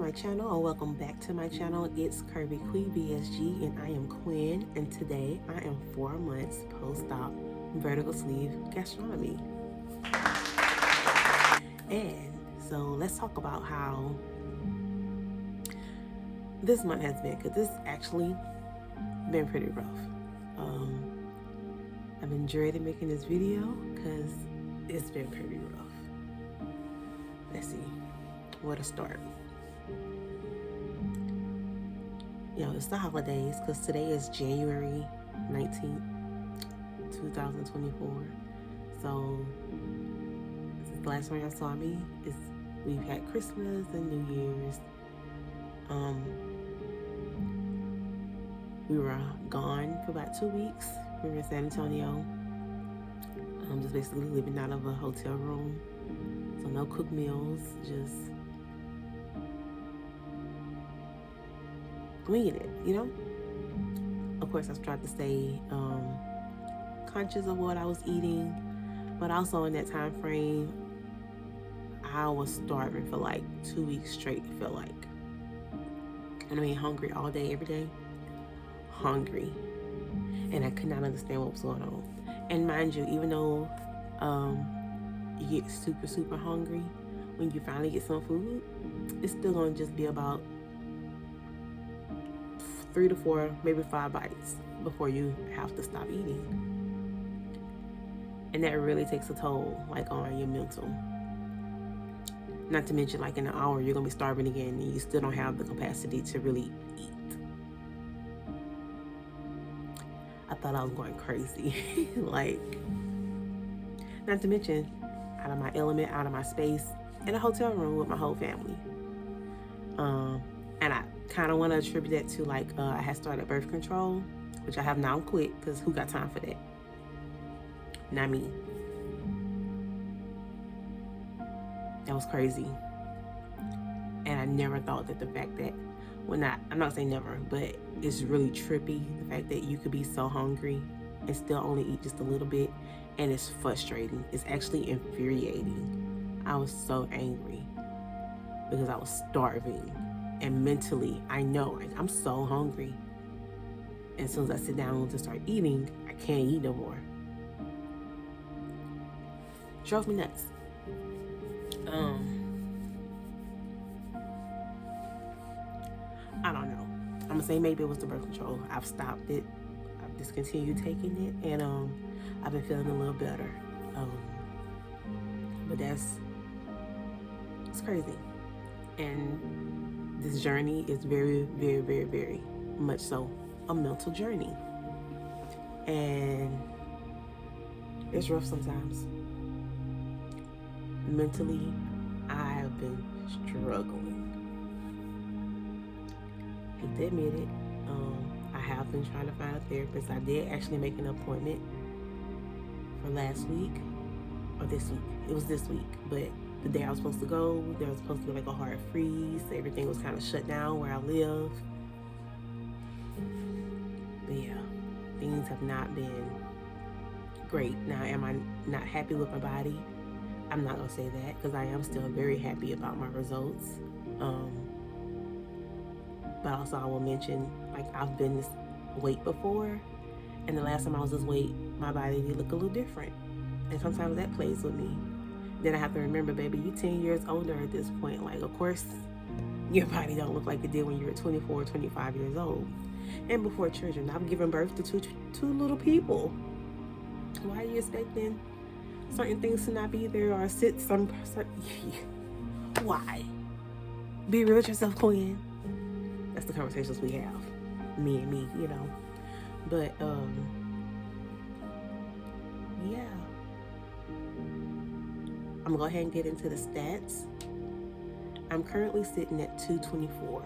my channel, or welcome back to my channel. It's Curvy Queen VSG and I am Quinn, and today I am 4 months post-op vertical sleeve gastronomy. And so let's talk about how this month has been, because this actually been pretty rough. I've been dreading making this video because it's been pretty rough. Let's see where to start. It's the holidays, because today is January 19th, 2024. So since the last time y'all saw me, we've had Christmas and New Year's. We were gone for about 2 weeks. We were in San Antonio. Just basically living out of a hotel room. So no cooked meals, just winging it, Of course, I've tried to stay conscious of what I was eating, but also in that time frame, I was starving for like 2 weeks straight, it felt like. And I mean, hungry all day, every day. Hungry. And I could not understand what was going on. And mind you, even though you get super, super hungry, when you finally get some food, it's still gonna just be about 3 to 4, maybe 5 bites before you have to stop eating. And that really takes a toll, like, on your mental. Not to mention, like, in an hour, you're gonna be starving again and you still don't have the capacity to really eat. I thought I was going crazy. Like, not to mention, out of my element, out of my space, in a hotel room with my whole family. And I kind of want to attribute that to, like, I had started birth control, which I have now quit, because who got time for that? Not me. That was crazy. And I never thought that the fact that, I'm not saying never, but it's really trippy, the fact that you could be so hungry and still only eat just a little bit, and it's frustrating. It's actually infuriating. I was so angry because I was starving. And mentally, I know, like, I'm so hungry. And as soon as I sit down to start eating, I can't eat no more. Drove me nuts. I don't know. I'm gonna say maybe it was the birth control. I've stopped it. I've discontinued taking it, and I've been feeling a little better. But it's crazy. And this journey is very, very, very, very much so a mental journey. And it's rough sometimes. Mentally, I have been struggling. I hate to admit it. I have been trying to find a therapist. I did actually make an appointment for last week, or this week. It was this week, but the day I was supposed to go, there was supposed to be like a hard freeze. Everything was kind of shut down where I live. But yeah, things have not been great. Now, am I not happy with my body? I'm not gonna say that, because I am still very happy about my results. But also I will mention, like, I've been this weight before, and the last time I was this weight, my body did look a little different. And sometimes that plays with me. Then I have to remember, baby, you're 10 years older at this point. Like, of course, your body don't look like it did when you were 24, 25 years old. And before children, I've given birth to two little people. Why are you expecting certain things to not be there, or sit some why? Be real with yourself, Queen. That's the conversations we have, me and me, But yeah, I'm gonna go ahead and get into the stats. I'm currently sitting at 224,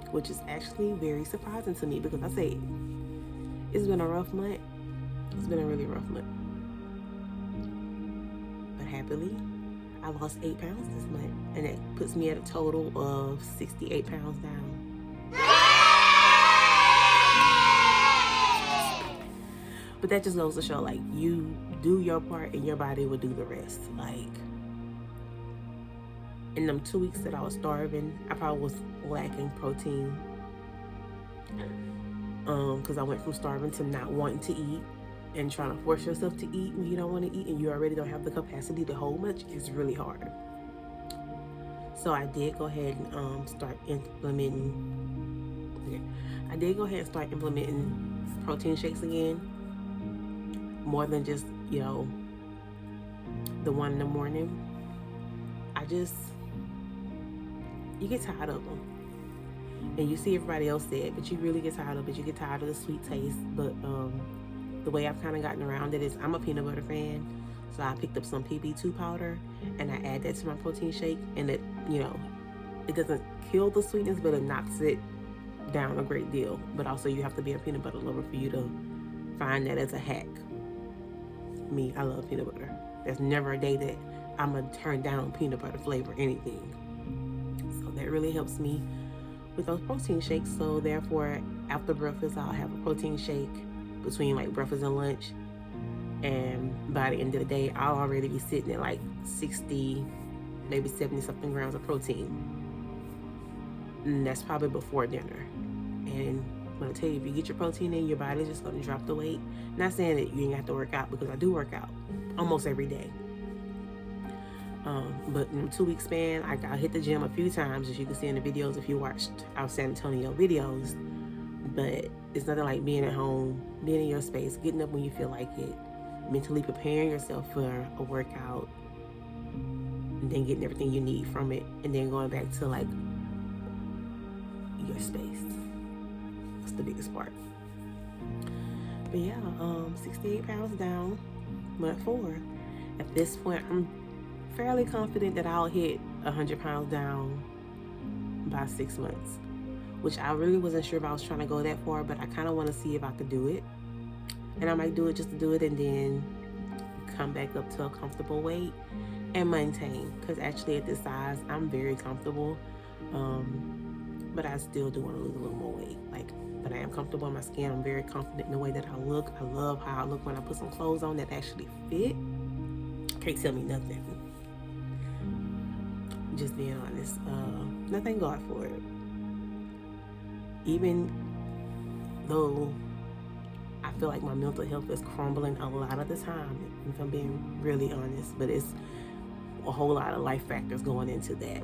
which is actually very surprising to me, because I say it's been a rough month. It's been a really rough month. But happily, I lost 8 pounds this month, and it puts me at a total of 68 pounds down. But that just goes to show, like, you do your part and your body will do the rest. Like, in them 2 weeks that I was starving, I probably was lacking protein. Because I went from starving to not wanting to eat, and trying to force yourself to eat when you don't want to eat and you already don't have the capacity to hold much is really hard. So I did go ahead and start implementing. Okay, I did go ahead and start implementing protein shakes again, more than just the one in the morning. You get tired of them, and you see everybody else say it, but you really get tired of it. You get tired of the sweet taste. But the way I've kind of gotten around it is I'm a peanut butter fan, so I picked up some PB2 powder and I add that to my protein shake, and it doesn't kill the sweetness, but it knocks it down a great deal. But also, you have to be a peanut butter lover for you to find that as a hack. Me, I love peanut butter. There's never a day that I'm gonna turn down peanut butter flavor anything. So that really helps me with those protein shakes. So therefore, after breakfast, I'll have a protein shake between like breakfast and lunch, and by the end of the day, I'll already be sitting at like 60, maybe 70 something grams of protein, and that's probably before dinner. And I'm gonna tell you, if you get your protein in, your body's just gonna drop the weight. Not saying that you ain't have to work out, because I do work out almost every day. But in a 2-week span, I hit the gym a few times, as you can see in the videos if you watched our San Antonio videos. But it's nothing like being at home, being in your space, getting up when you feel like it, mentally preparing yourself for a workout, and then getting everything you need from it, and then going back to like your space. That's the biggest part. But yeah, 68 pounds down, month 4. At this point, I'm fairly confident that I'll hit 100 pounds down by 6 months, which I really wasn't sure if I was trying to go that far, but I kind of want to see if I could do it. And I might do it just to do it, and then come back up to a comfortable weight and maintain, because actually at this size, I'm very comfortable. But I still do want to lose a little more weight. But I am comfortable in my skin. I'm very confident in the way that I look. I love how I look when I put some clothes on that actually fit. Can't tell me nothing. Just being honest. Nothing God for it. Even though I feel like my mental health is crumbling a lot of the time, if I'm being really honest, but it's a whole lot of life factors going into that.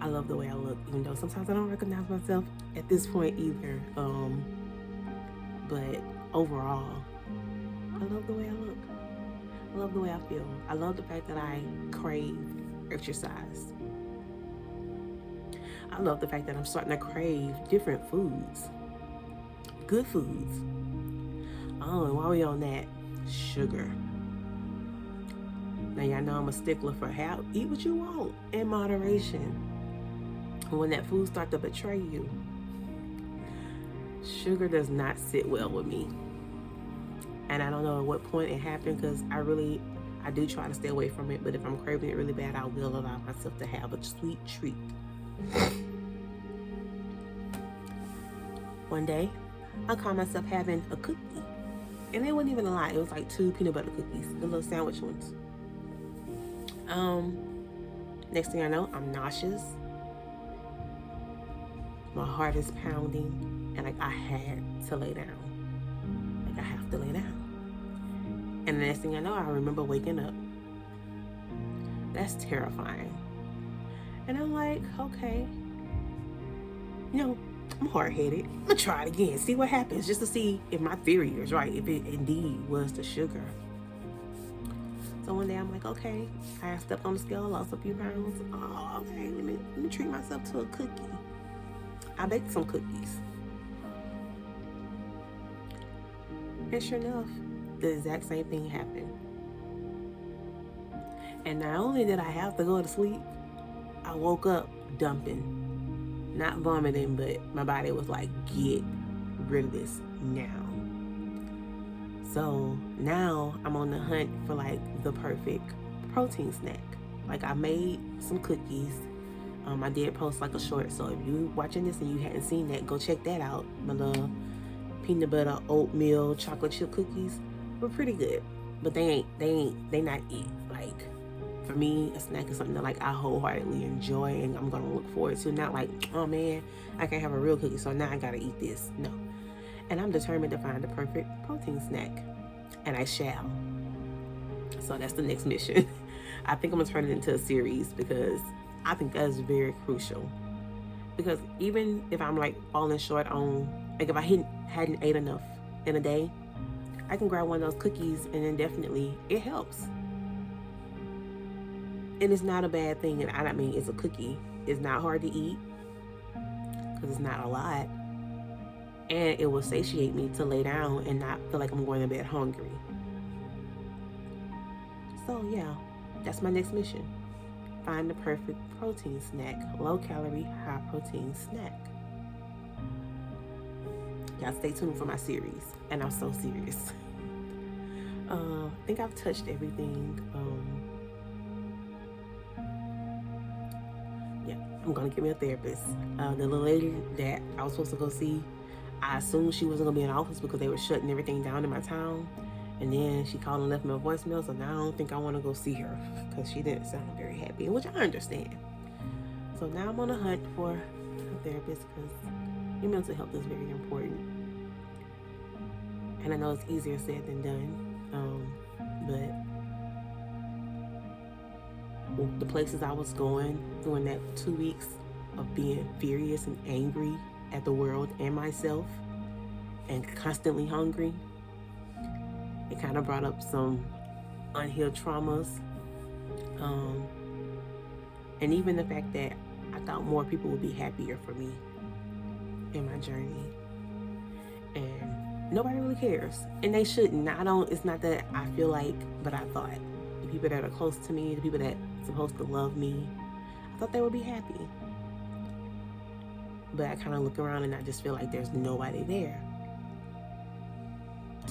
I love the way I look, even though sometimes I don't recognize myself at this point either. But overall, I love the way I look. I love the way I feel. I love the fact that I crave exercise. I love the fact that I'm starting to crave different foods. Good foods. Oh, and while we on that, sugar. Now y'all know I'm a stickler for eat what you want in moderation. When that food starts to betray you, sugar does not sit well with me. And I don't know at what point it happened, because I do try to stay away from it, but if I'm craving it really bad, I will allow myself to have a sweet treat. One day, I caught myself having a cookie. And it wasn't even a lot. It was like 2 peanut butter cookies, the little sandwich ones. Next thing I know, I'm nauseous. My heart is pounding, and I had to lay down. I have to lay down. And the next thing I know, I remember waking up. That's terrifying. And I'm like, okay, I'm hard-headed. I'm gonna try it again, see what happens, just to see if my theory is right, if it indeed was the sugar. So one day I'm like, okay, I stepped on the scale, lost a few pounds. Oh, okay, let me treat myself to a cookie. I baked some cookies. And sure enough, the exact same thing happened. And not only did I have to go to sleep, I woke up dumping. Not vomiting, but my body was like, get rid of this now. So now I'm on the hunt for like the perfect protein snack. Like, I made some cookies. I did post like a short, so if you watching this and you hadn't seen that, go check that out. My little peanut butter oatmeal chocolate chip cookies were pretty good, but they not it. Like, for me, a snack is something that like I wholeheartedly enjoy and I'm gonna look forward to. Not like, oh man, I can't have a real cookie, so now I gotta eat this. No. And I'm determined to find the perfect protein snack. And I shall. So that's the next mission. I think I'm gonna turn it into a series because I think that is very crucial. Because even if I'm like falling short on, like if I hadn't ate enough in a day, I can grab one of those cookies and then definitely it helps. And it's not a bad thing. And I mean, it's a cookie. It's not hard to eat because it's not a lot. And it will satiate me to lay down and not feel like I'm going to bed hungry. So yeah, that's my next mission. Find the perfect protein snack. Low calorie, high protein snack. Y'all stay tuned for my series. And I'm so serious. I think I've touched everything. Yeah, I'm gonna get me a therapist. The little lady that I was supposed to go see, I assumed she wasn't gonna be in the office because they were shutting everything down in my town. And then she called and left me a voicemail, so now I don't think I want to go see her because she didn't sound very happy, which I understand. So now I'm on a hunt for a therapist because your mental health is very important. And I know it's easier said than done, but the places I was going during that 2 weeks of being furious and angry at the world and myself and constantly hungry, it kind of brought up some unhealed traumas. And even the fact that I thought more people would be happier for me in my journey. And nobody really cares. And they shouldn't. It's not that I feel like, but I thought the people that are close to me, the people that are supposed to love me, I thought they would be happy. But I kind of look around and I just feel like there's nobody there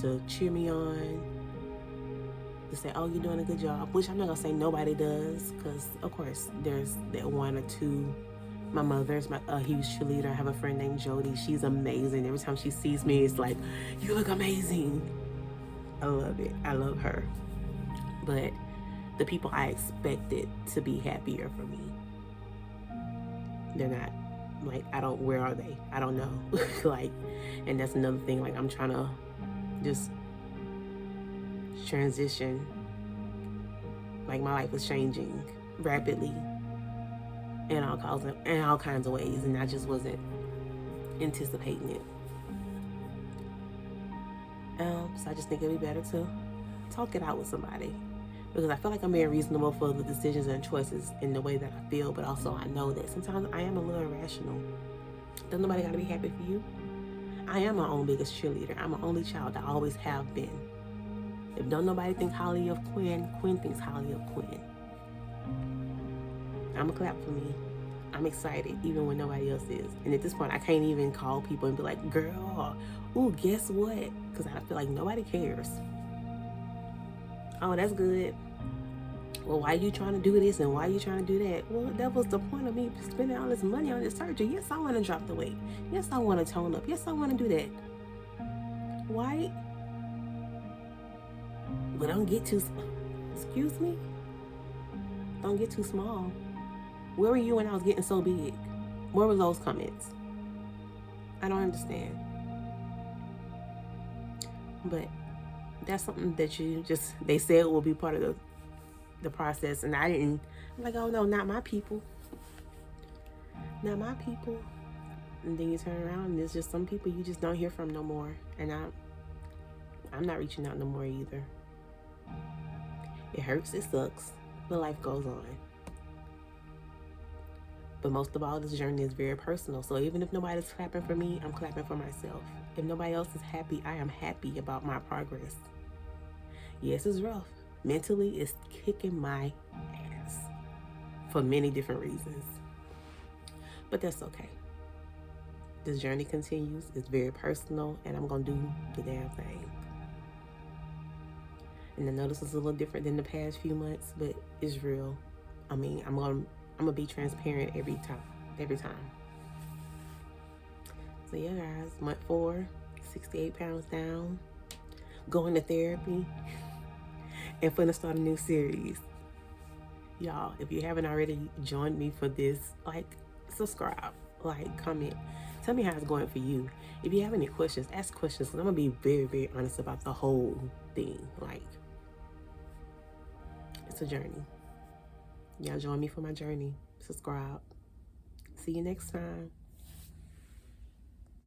to cheer me on, to say, oh, you're doing a good job, which I'm not gonna say nobody does, because of course there's that one or two. My mother's a huge cheerleader. I have a friend named Jody. She's amazing. Every time she sees me, it's like, you look amazing. I love it. I love her. But the people I expected to be happier for me, they're not. Like, where are they? I don't know. Like, and that's another thing, like I'm trying to just transition. Like my life is changing rapidly in all kinds of ways, and I just wasn't anticipating it. So I just think it'd be better to talk it out with somebody, because I feel like I'm being reasonable for the decisions and choices in the way that I feel, but also I know that sometimes I am a little irrational. Doesn't nobody gotta be happy for you. I am my own biggest cheerleader. I'm an only child. I always have been. If don't nobody think highly of Quinn, Quinn thinks highly of Quinn. I'm a clap for me. I'm excited even when nobody else is. And at this point, I can't even call people and be like, girl, ooh, guess what? Because I feel like nobody cares. Oh, that's good. Well, why are you trying to do this and why are you trying to do that? Well, that was the point of me spending all this money on this surgery. Yes, I want to drop the weight. Yes, I want to tone up. Yes, I want to do that. Why? But don't get too, excuse me? Don't get too small. Where were you when I was getting so big? Where were those comments? I don't understand. But that's something that they said will be part of the process, and I didn't. I'm like, oh no, not my people. Not my people. And then you turn around and there's just some people you just don't hear from no more. And I'm not reaching out no more either. It hurts, it sucks, but life goes on. But most of all, this journey is very personal. So even if nobody's clapping for me, I'm clapping for myself. If nobody else is happy, I am happy about my progress. Yes, it's rough. Mentally, it's kicking my ass for many different reasons. But that's okay. This journey continues. It's very personal, and I'm going to do the damn thing. And I know this is a little different than the past few months, but it's real. I mean, I'm gonna be transparent every time. So yeah, guys, month 4, 68 pounds down, going to therapy, and finna start a new series. y'all, if you haven't already joined me for this, like, subscribe, like, comment, tell me how it's going for you. If you have any questions, ask questions, because I'm gonna be very, very honest about the whole thing. Like, it's a journey. Y'all join me for my journey. Subscribe. See you next time.